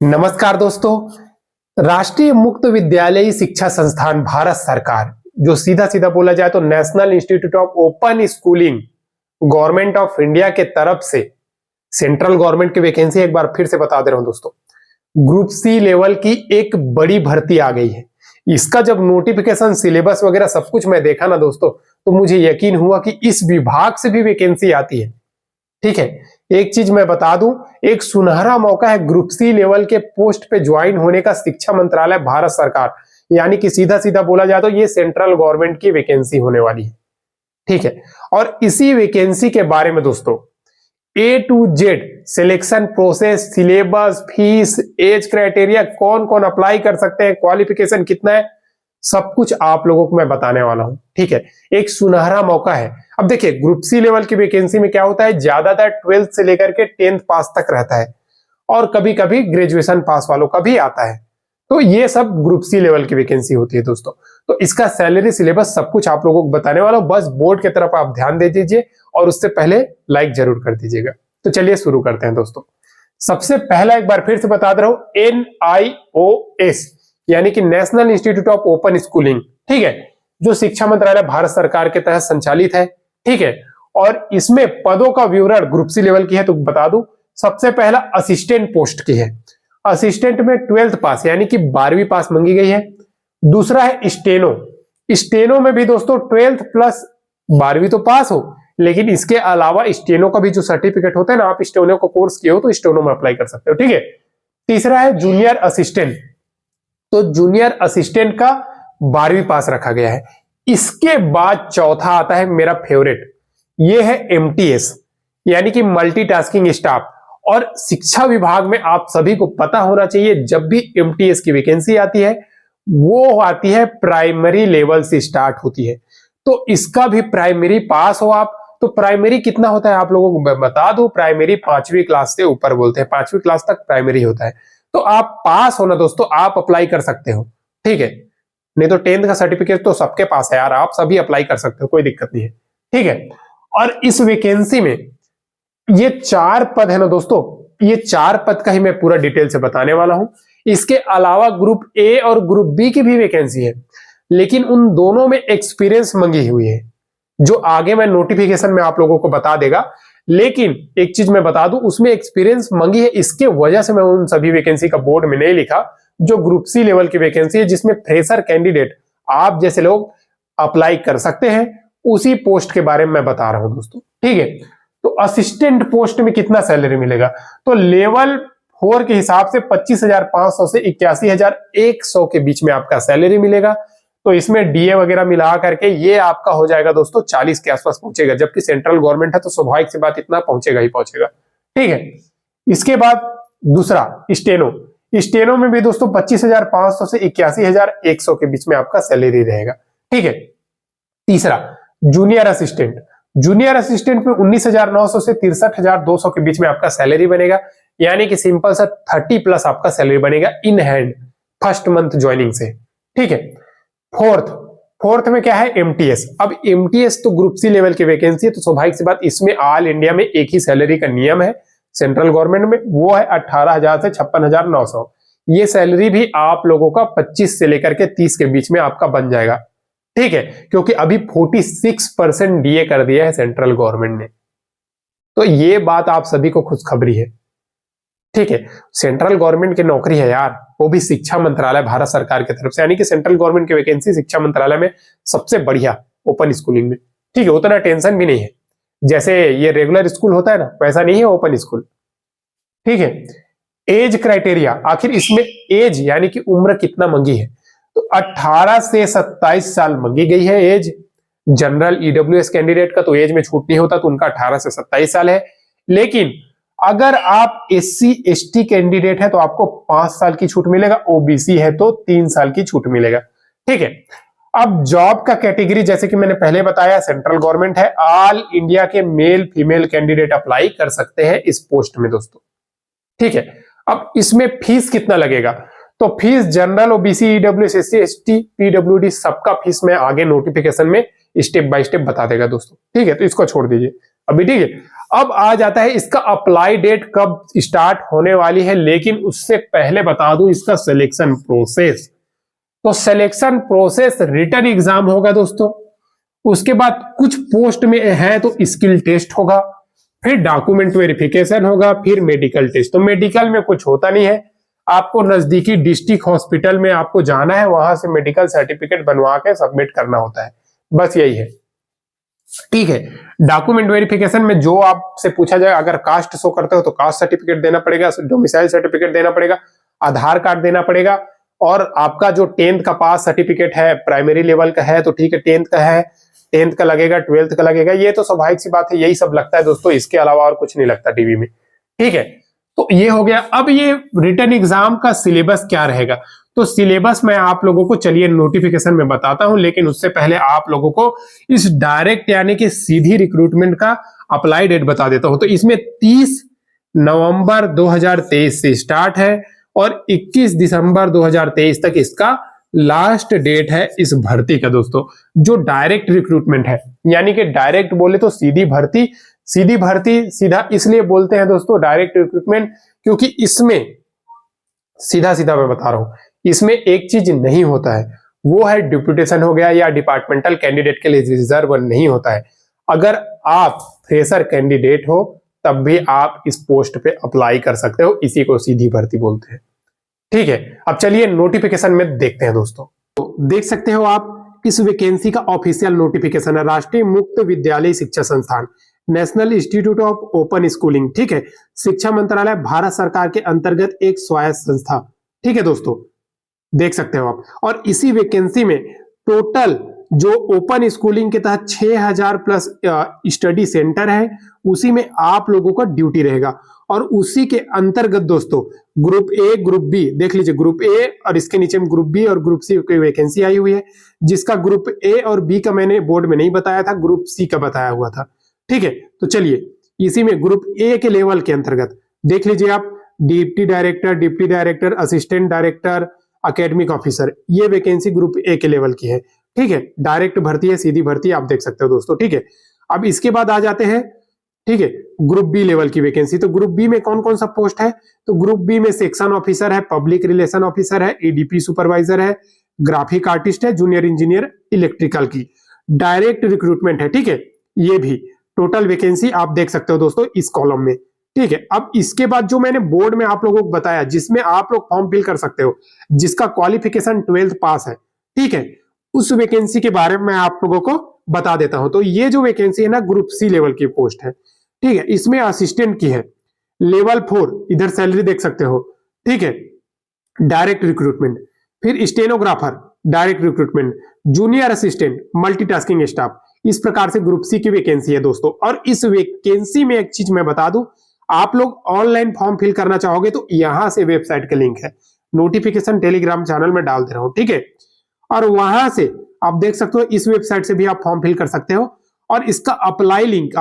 नमस्कार दोस्तों। राष्ट्रीय मुक्त विद्यालयी शिक्षा संस्थान भारत सरकार, जो सीधा सीधा बोला जाए तो national institute of open schooling government of India के तरफ से सेंट्रल गवर्नमेंट की वैकेंसी एक बार फिर से बता दे रहा हूं दोस्तों। ग्रुप सी लेवल की एक बड़ी भर्ती आ गई है। इसका जब नोटिफिकेशन, सिलेबस वगैरह सब कुछ मैं देखा ना दोस्तों, तो मुझे यकीन हुआ कि इस विभाग से भी वैकेंसी आती है। ठीक है, एक चीज मैं बता दूं, एक सुनहरा मौका है ग्रुप सी लेवल के पोस्ट पे ज्वाइन होने का शिक्षा मंत्रालय भारत सरकार, यानी कि सीधा सीधा बोला जाए तो ये सेंट्रल गवर्नमेंट की वैकेंसी होने वाली है। ठीक है, और इसी वैकेंसी के बारे में दोस्तों A to Z selection process, syllabus, fees, age criteria, कौन कौन अप्लाई कर सकते हैं, क्वालिफिकेशन कितना है, सब कुछ आप लोगों को मैं बताने वाला हूं। ठीक है, एक सुनहरा मौका है। अब देखिए, ग्रुप सी लेवल की वैकेंसी में क्या होता है, ज्यादातर 12th से लेकर के 10th पास तक रहता है और कभी कभी ग्रेजुएशन पास वालों का भी आता है। तो ये सब ग्रुप सी लेवल की वैकेंसी होती है दोस्तों। तो इसका सैलरी, सिलेबस सब कुछ आप लोगों को बताने वाला हूं। बस बोर्ड की तरफ आप ध्यान दे दीजिए और उससे पहले लाइक जरूर कर दीजिएगा। तो चलिए शुरू करते हैं दोस्तों। सबसे पहला एक बार फिर से बता दे रहा हूं, NIOS यानी कि national institute of open schooling, ठीक है, जो शिक्षा मंत्रालय भारत सरकार के तहत संचालित है। ठीक है, और इसमें पदों का विवरण ग्रुप सी लेवल की है तो बता दूं। सबसे पहला असिस्टेंट पोस्ट की है। असिस्टेंट में 12th पास यानी कि 12वीं पास मांगी गई है। दूसरा है स्टेनो। स्टेनो में भी दोस्तों 12th प्लस 12वीं तो पास हो, लेकिन इसके अलावा स्टेनो का भी जो सर्टिफिकेट होता है ना, आप स्टेनो का कोर्स किए हो तो स्टेनो में अप्लाई कर सकते हो। ठीक है, तीसरा है जूनियर असिस्टेंट। तो जूनियर असिस्टेंट का 12वीं पास रखा गया है। इसके बाद चौथा आता है मेरा फेवरेट, ये है MTS यानी कि मल्टीटास्किंग स्टाफ। और शिक्षा विभाग में आप सभी को पता होना चाहिए, जब भी MTS की वैकेंसी आती है वो आती है प्राइमरी लेवल से स्टार्ट होती है। तो इसका भी प्राइमरी पास हो आप, तो प्राइमरी कितना होता है आप लोगों को मैं बता दूं, प्राइमरी 5वीं क्लास से ऊपर बोलते हैं, 5वीं क्लास तक प्राइमरी होता है। तो आप पास हो ना दोस्तों, आप अप्लाई कर सकते हो। ठीक है, नहीं तो 10th का सर्टिफिकेट तो सबके पास है यार, आप सभी अप्लाई कर सकते हो, कोई दिक्कत नहीं है। ठीक है, और इस वैकेंसी में ये 4 पद है ना दोस्तों, ये 4 पद का ही मैं पूरा डिटेल से बताने वाला हूं। इसके अलावा ग्रुप ए और ग्रुप बी की भी वैकेंसी है, लेकिन उन दोनों में एक्सपीरियंस मांगी हुई है, जो आगे मैं नोटिफिकेशन में आप लोगों को बता देगा। लेकिन एक चीज मैं बता दूं, उसमें एक्सपीरियंस मांगी है, इसके वजह से मैं उन सभी वैकेंसी का बोर्ड में नहीं लिखा जो ग्रुप सी लेवल की वैकेंसी है, जिसमें फ्रेशर कैंडिडेट आप जैसे लोग अप्लाई कर सकते हैं। उसी पोस्ट के बारे में मैं बता रहा हूं दोस्तों। ठीक है, तो असिस्टेंट पोस्ट में कितना सैलरी मिलेगा, तो लेवल 4 के हिसाब से 25,500 से 81,100 के बीच में आपका सैलरी मिलेगा। तो इसमें DA वगैरह मिला करके ये आपका हो जाएगा दोस्तों 40 के आसपास पहुंचेगा, जबकि सेंट्रल गवर्नमेंट है तो स्वाभाविक सी बात इतना पहुंचेगा ही पहुंचेगा। ठीक है, इसके बाद दूसरा स्टेनो। स्टेनो में भी दोस्तों 25,500 से 81,100 के बीच में आपका सैलरी रहेगा। ठीक है, तीसरा जूनियर असिस्टेंट। जूनियर असिस्टेंट में 19,900 से 63,200 के बीच में आपका सैलरी बनेगा, यानी कि सिंपल सा 30 प्लस आपका सैलरी बनेगा in hand first month joining से। ठीक है, फोर्थ में क्या है, MTS। अब MTS तो ग्रुप सी लेवल की वैकेंसी है, तो स्वाभाविक सी बात, इसमें ऑल इंडिया में एक ही सैलरी का नियम है सेंट्रल गवर्नमेंट में, वो है 18,000 से 56,900। ये सैलरी भी आप लोगों का 25 से लेकर के 30 के बीच में आपका बन जाएगा। ठीक है, क्योंकि अभी 46% DA कर दिया है सेंट्रल गवर्नमेंट ने, तो ये बात आप सभी को खुशखबरी है। ठीक है, सेंट्रल गवर्नमेंट की नौकरी है यार, वो भी शिक्षा मंत्रालय भारत सरकार की तरफ से, यानी कि सेंट्रल गवर्नमेंट की वैकेंसी शिक्षा मंत्रालय में सबसे बढ़िया ओपन स्कूलिंग में। ठीक है, उतना टेंशन भी नहीं है, जैसे ये रेगुलर स्कूल होता है ना, वैसा नहीं है ओपन स्कूल। ठीक है, एज क्राइटेरिया, आखिर इसमें एज यानी कि उम्र कितना मांगी है, तो 18 से 27 साल मांगी गई है एज। जनरल EWS कैंडिडेट का तो एज में छूट नहीं होता, तो उनका 18 से 27 साल है। लेकिन अगर आप SC ST कैंडिडेट है तो आपको 5 साल की छूट मिलेगा, OBC है तो 3 साल की छूट मिलेगा। ठीक है, अब जॉब का कैटेगरी जैसे कि मैंने पहले बताया, सेंट्रल गवर्नमेंट है, ऑल इंडिया के मेल फीमेल कैंडिडेट अप्लाई कर सकते हैं इस पोस्ट में दोस्तों। ठीक है, अब इसमें फीस कितना लगेगा, तो fees general, OBC, EWS, SC ST, PWD सबका फीस मैं आगे नोटिफिकेशन में स्टेप बाय स्टेप बता देगा दोस्तों। ठीक है, तो इसको छोड़ दीजिए अभी। ठीक है, अब आ जाता है इसका अप्लाई डेट कब स्टार्ट होने वाली है, लेकिन उससे पहले बता दूं इसका सिलेक्शन प्रोसेस। तो सिलेक्शन प्रोसेस रिटन एग्जाम होगा दोस्तों, उसके बाद कुछ पोस्ट में है तो स्किल टेस्ट होगा, फिर डॉक्यूमेंट वेरिफिकेशन होगा, फिर मेडिकल टेस्ट। तो मेडिकल में कुछ होता नहीं है, आपको नजदीकी डिस्ट्रिक्ट हॉस्पिटल में आपको जाना है, वहां से मेडिकल सर्टिफिकेट बनवा के सबमिट करना होता है, बस यही है। ठीक है, डॉक्यूमेंट वेरिफिकेशन में जो आपसे पूछा जाए, अगर कास्ट शो करते हो तो कास्ट सर्टिफिकेट देना पड़ेगा, डोमिसाइल सर्टिफिकेट देना पड़ेगा, आधार कार्ड देना पड़ेगा, और आपका जो 10th का पास सर्टिफिकेट है प्राइमरी लेवल का है तो ठीक है, 10th का है, 10th का लगेगा, 12th का लगेगा, ये तो स्वाभाविक सी बात है, यही सब लगता है दोस्तों, इसके अलावा और कुछ नहीं लगता टीवी में। ठीक है, तो ये हो गया। अब ये रिटन एग्जाम का सिलेबस क्या रहेगा, तो सिलेबस मैं आप लोगों को चलिए नोटिफिकेशन में बताता हूं, लेकिन उससे पहले आप लोगों को इस डायरेक्ट यानी कि सीधी रिक्रूटमेंट का अप्लाई डेट बता देता हूं। तो इसमें 30 नवंबर 2023 से स्टार्ट है और 21 दिसंबर 2023 तक इसका लास्ट डेट है इस भर्ती का दोस्तों, जो डायरेक्ट रिक्रूटमेंट है। यानी कि डायरेक्ट बोले तो सीधी भर्ती, सीधी भर्ती सीधा इसलिए बोलते हैं दोस्तों डायरेक्ट रिक्रूटमेंट, क्योंकि इसमें सीधा सीधा मैं बता रहा हूं, इसमें एक चीज नहीं होता है, वो है डिप्यूटेशन हो गया या डिपार्टमेंटल कैंडिडेट के लिए रिजर्व नहीं होता है। अगर आप फ्रेशर कैंडिडेट हो तब भी आप इस पोस्ट पे अप्लाई कर सकते हो, इसी को सीधी भर्ती बोलते हैं। ठीक है, अब चलिए नोटिफिकेशन में देखते हैं दोस्तों। तो देख सकते हो आप, इस वैकेंसी का ऑफिशियल नोटिफिकेशन है, राष्ट्रीय मुक्त विद्यालय शिक्षा संस्थान, national institute of open schooling. ठीक है, शिक्षा मंत्रालय भारत सरकार के अंतर्गत एक स्वायत्त संस्था। ठीक है दोस्तों, देख सकते हो आप। और इसी वैकेंसी में टोटल जो ओपन स्कूलिंग के तहत 6000 प्लस स्टडी सेंटर है, उसी में आप लोगों का ड्यूटी रहेगा। और उसी के अंतर्गत दोस्तों ग्रुप ए ग्रुप बी देख लीजिए, ग्रुप ए और इसके नीचे में ग्रुप बी और ग्रुप सी की वैकेंसी आई हुई है, जिसका ग्रुप ए और बी का मैंने बोर्ड में नहीं बताया था, ग्रुप सी का बताया हुआ था। ठीक है, तो चलिए इसी में ग्रुप ए के लेवल के अंतर्गत देख लीजिए आप, deputy director, assistant director, academic officer, ये वैकेंसी ग्रुप ए के लेवल की है। ठीक है, डायरेक्ट भर्ती है, सीधी भर्ती आप देख सकते हो दोस्तों। ठीक है, अब इसके बाद आ जाते हैं, ठीक है, ग्रुप बी लेवल की वैकेंसी। तो ग्रुप बी में कौन कौन सा पोस्ट है, तो ग्रुप बी में सेक्शन ऑफिसर है, पब्लिक रिलेशन ऑफिसर है, एडीपी सुपरवाइजर है, ग्राफिक आर्टिस्ट है, जूनियर इंजीनियर इलेक्ट्रिकल की, डायरेक्ट रिक्रूटमेंट है। ठीक है, ये भी टोटल वैकेंसी आप देख सकते हो दोस्तों इस कॉलम में। ठीक है, अब इसके बाद जो मैंने बोर्ड में आप लोगों को बताया, जिसमें आप लोग फॉर्म फिल कर सकते हो, जिसका क्वालिफिकेशन 12th पास है, ठीक है, उस वैकेंसी के बारे में मैं आप लोगों को बता देता हूं। तो ये जो वैकेंसी है ना, ग्रुप सी लेवल की पोस्ट है। ठीक है, इसमें असिस्टेंट की है, लेवल 4, इधर सैलरी देख सकते हो। ठीक है, डायरेक्ट रिक्रूटमेंट, फिर stenographer direct recruitment, junior assistant, multitasking staff, इस प्रकार से ग्रुप सी की वैकेंसी है दोस्तों। और इस वैकेंसी में एक चीज मैं बता दूं, आप लोग ऑनलाइन फॉर्म फिल करना चाहोगे तो यहां से वेबसाइट का लिंक है, नोटिफिकेशन टेलीग्राम चैनल में डाल दे रहा हूं। ठीक है, और वहां से आप देख सकते हो, इस वेबसाइट से भी आप फॉर्म फिल कर सकते हो। और इसका अप्लाई लिंक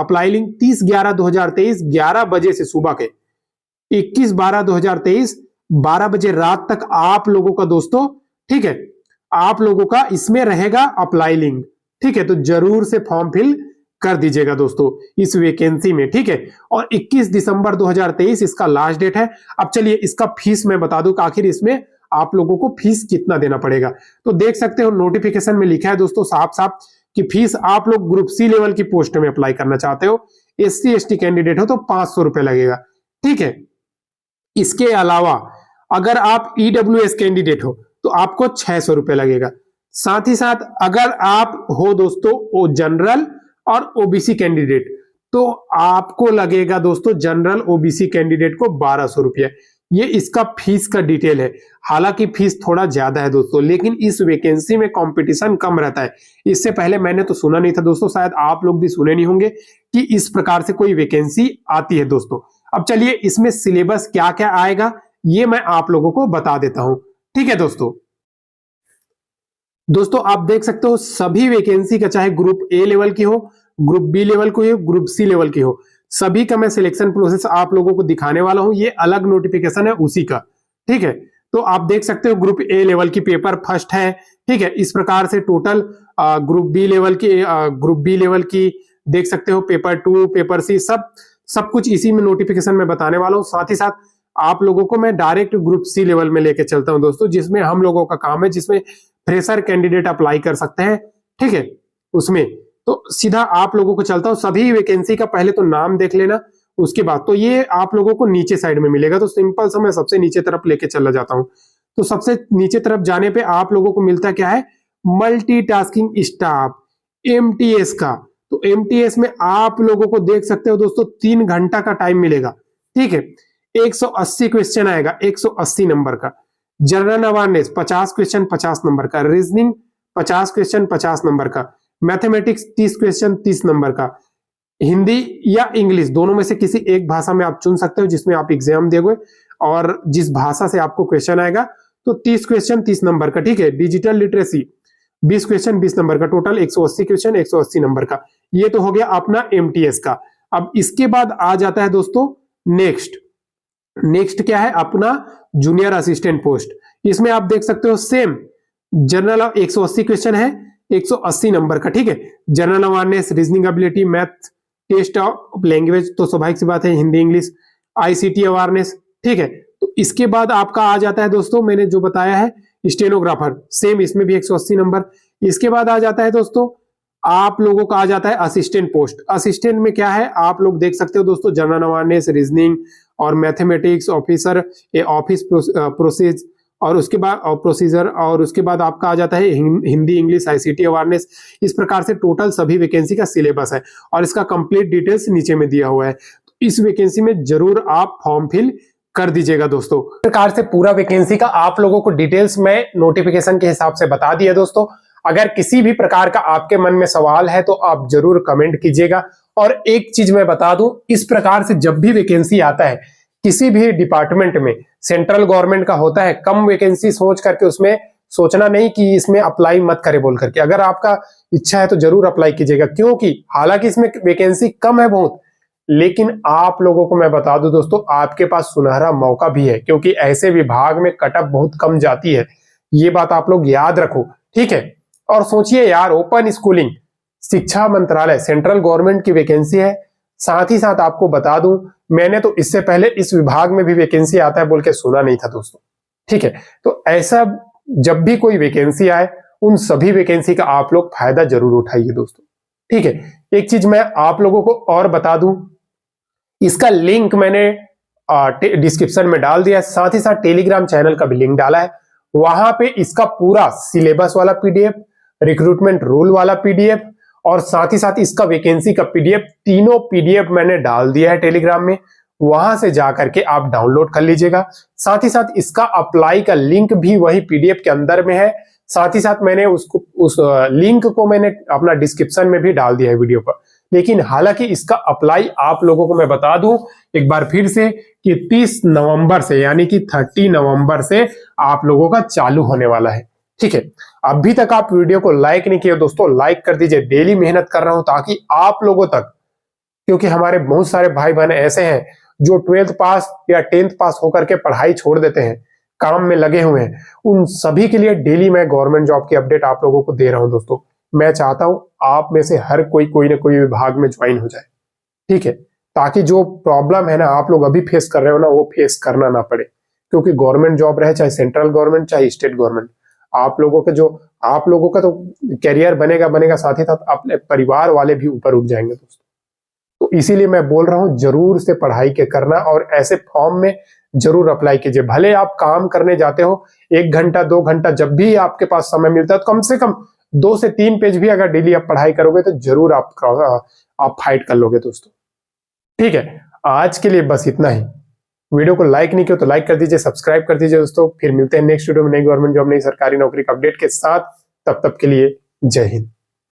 30/11/2023 11 बजे से सुबह के 21/12/2023 12 बजे रात तक आप लोगों का दोस्तों, ठीक है, आप लोगों का इसमें रहेगा अप्लाई लिंक। ठीक है, तो जरूर से फॉर्म फिल कर दीजिएगा दोस्तों इस वैकेंसी में। ठीक है, और 21 दिसंबर 2023 इसका लास्ट डेट है। अब चलिए इसका फीस मैं बता दूं कि आखिर इसमें आप लोगों को फीस कितना देना पड़ेगा। तो देख सकते हो नोटिफिकेशन में लिखा है दोस्तों साफ साफ कि फीस आप लोग ग्रुप सी लेवल की पोस्ट में अप्लाई करना चाहते हो, SC ST कैंडिडेट हो तो 500 रुपए लगेगा। ठीक है, इसके अलावा अगर आप EWS कैंडिडेट हो तो आपको 600 रुपए लगेगा। साथ ही साथ अगर आप हो दोस्तों जनरल और OBC कैंडिडेट तो आपको लगेगा दोस्तों जनरल OBC कैंडिडेट को 1200 रुपया। ये इसका फीस का डिटेल है। हालांकि फीस थोड़ा ज्यादा है दोस्तों, लेकिन इस वैकेंसी में कंपटीशन कम रहता है। इससे पहले मैंने तो सुना नहीं था दोस्तों, शायद आप लोग भी सुने नहीं होंगे कि इस प्रकार से कोई वैकेंसी आती है दोस्तों। अब चलिए इसमें सिलेबस क्या क्या आएगा ये मैं आप लोगों को बता देता हूं। ठीक है दोस्तों आप देख सकते हो सभी वैकेंसी का, चाहे ग्रुप ए लेवल की हो, ग्रुप बी लेवल की हो, ग्रुप सी लेवल की हो, सभी का मैं सिलेक्शन प्रोसेस आप लोगों को दिखाने वाला हूं। ये अलग नोटिफिकेशन है उसी का। ठीक है, तो आप देख सकते हो ग्रुप ए लेवल की पेपर फर्स्ट है। ठीक है, इस प्रकार से टोटल ग्रुप बी लेवल की देख सकते हो पेपर 2, पेपर सी, सब सब कुछ इसी में नोटिफिकेशन में बताने वाला हूँ। साथ ही साथ आप लोगों को मैं डायरेक्ट ग्रुप सी लेवल में लेके चलता हूं दोस्तों, जिसमें हम लोगों का काम है, जिसमें फ्रेशर कैंडिडेट अप्लाई कर सकते हैं, ठीक है। उसमें तो सीधा आप लोगों को चलता हूं, सभी वैकेंसी का पहले तो नाम देख लेना, उसके बाद तो ये आप लोगों को नीचे साइड में मिलेगा। तो सिंपल सा मैं सबसे नीचे तरफ लेके चला जाता हूं। तो सबसे नीचे तरफ जाने पे आप लोगों को मिलता क्या है, मल्टीटास्किंग स्टाफ, एमटीएस का। तो एमटीएस में आप लोगों को देख सकते हो दोस्तों 3 घंटा का टाइम मिलेगा, ठीक है। 180 क्वेश्चन आएगा, 180 नंबर का। जनरल अवेयरनेस 50 क्वेश्चन 50 नंबर का। रीजनिंग 50 क्वेश्चन 50 नंबर का। मैथमेटिक्स 30 क्वेश्चन 30 नंबर का। हिंदी या इंग्लिश दोनों में से किसी एक भाषा में आप चुन सकते हो जिसमें आप एग्जाम दोगे, और जिस भाषा से आपको क्वेश्चन आएगा तो 30 क्वेश्चन 30 नंबर का, ठीक है। डिजिटल लिटरेसी 20 क्वेश्चन 20 नंबर का, टोटल 180 क्वेश्चन 180 नंबर का। ये तो हो गया अपना एमटीएस का। अब इसके बाद आ जाता है दोस्तों नेक्स्ट क्या है, अपना जूनियर असिस्टेंट पोस्ट। इसमें आप देख सकते हो सेम जनरल 180 क्वेश्चन है, 180 नंबर का, ठीक है। General awareness, reasoning ability, math, test of language तो स्वाभाविक सी बात है, हिंदी इंग्लिश, आईसीटी अवेयरनेस, ठीक है। तो इसके बाद आपका आ जाता है दोस्तों, मैंने जो बताया है स्टेनोग्राफर, सेम इसमें भी 180 नंबर। इसके बाद आ जाता है दोस्तों आप लोगों का आ जाता है असिस्टेंट पोस्ट। असिस्टेंट में क्या है आप लोग देख सकते हो दोस्तों, जनरल अवेयरनेस, रीजनिंग और मैथमेटिक्स, ऑफिसर ऑफिस प्रोसेस और उसके बाद प्रोसीजर, और उसके बाद आपका आ जाता है हिंदी इंग्लिश, आईसीटी अवेयरनेस। इस प्रकार से टोटल सभी वैकेंसी का सिलेबस है और इसका कंप्लीट डिटेल्स नीचे में दिया हुआ है। तो इस वैकेंसी में जरूर आप फॉर्म फिल कर दीजिएगा दोस्तों। इस प्रकार से पूरा वैकेंसी का आप लोगों को डिटेल्स में नोटिफिकेशन के हिसाब से बता दिया दोस्तों। अगर किसी भी प्रकार का आपके मन में सवाल है तो आप जरूर कमेंट कीजिएगा। और एक चीज मैं बता दूं, इस प्रकार से जब भी वैकेंसी आता है किसी भी डिपार्टमेंट में, सेंट्रल गवर्नमेंट का होता है, कम वैकेंसी सोच करके उसमें सोचना नहीं कि इसमें अप्लाई मत करें बोल करके। अगर आपका इच्छा है तो जरूर अप्लाई कीजिएगा, क्योंकि हालांकि इसमें वैकेंसी कम है बहुत, लेकिन आप लोगों को मैं बता दूं दोस्तों, आपके पास सुनहरा मौका भी है, क्योंकि ऐसे विभाग में कटअप बहुत कम जाती है। ये बात आप लोग याद रखो, ठीक है। और सोचिए यार, ओपन स्कूलिंग, शिक्षा मंत्रालय, सेंट्रल गवर्नमेंट की वैकेंसी है। साथ ही साथ आपको बता दूं, मैंने तो इससे पहले इस विभाग में भी वैकेंसी आता है बोल के सुना नहीं था दोस्तों, ठीक है। तो ऐसा जब भी कोई वैकेंसी आए, उन सभी वैकेंसी का आप लोग फायदा जरूर उठाइए दोस्तों, ठीक है। एक चीज मैं आप लोगों को और बता दूं, इसका लिंक मैंने डिस्क्रिप्शन में डाल दिया है। साथ ही साथ टेलीग्राम चैनल का भी लिंक डाला है, वहां पे इसका पूरा सिलेबस वाला पीडीएफ, रिक्रूटमेंट रूल वाला पीडीएफ और साथ ही साथ इसका वैकेंसी का पीडीएफ, तीनों पीडीएफ मैंने डाल दिया है टेलीग्राम में। वहां से जाकर के आप डाउनलोड कर लीजिएगा। साथ ही साथ इसका अप्लाई का लिंक भी वही पीडीएफ के अंदर में है। साथ ही साथ मैंने उस लिंक को मैंने अपना डिस्क्रिप्शन में भी डाल दिया है वीडियो पर। लेकिन हालांकि इसका अप्लाई आप लोगों को मैं बता दूं एक बार फिर से कि 30 नवंबर से, यानी कि 30 नवंबर से आप लोगों का चालू होने वाला है, ठीक है। अभी तक आप वीडियो को लाइक नहीं किए दोस्तों, लाइक कर दीजिए। डेली मेहनत कर रहा हूं ताकि आप लोगों तक, क्योंकि हमारे बहुत सारे भाई बहन ऐसे हैं जो 12th पास या 10th पास होकर के पढ़ाई छोड़ देते हैं, काम में लगे हुए हैं। उन सभी के लिए डेली मैं गवर्नमेंट जॉब की अपडेट आप लोगों को दे रहा हूं दोस्तों। मैं चाहता हूं आप में से हर कोई ना कोई विभाग में ज्वाइन हो जाए, ठीक है, ताकि जो प्रॉब्लम है ना आप लोग अभी फेस कर रहे हो ना, वो फेस करना ना पड़े। क्योंकि गवर्नमेंट जॉब रहे, चाहे सेंट्रल गवर्नमेंट चाहे स्टेट गवर्नमेंट, आप लोगों का तो कैरियर बनेगा, साथ ही साथ अपने परिवार वाले भी ऊपर उठ जाएंगे दोस्तों। तो इसीलिए मैं बोल रहा हूं जरूर से पढ़ाई के करना और ऐसे फॉर्म में जरूर अप्लाई कीजिए। भले आप काम करने जाते हो 1 घंटा 2 घंटा, जब भी आपके पास समय मिलता है तो कम से कम 2 से 3 पेज भी अगर डेली आप पढ़ाई करोगे तो जरूर आप फाइट कर लोगे दोस्तों, ठीक है। आज के लिए बस इतना ही। वीडियो को लाइक नहीं किया तो लाइक कर दीजिए, सब्सक्राइब कर दीजिए दोस्तों। फिर मिलते हैं नेक्स्ट वीडियो में नई गवर्नमेंट जॉब, नई सरकारी नौकरी का अपडेट के साथ। तब तक के लिए जय हिंद।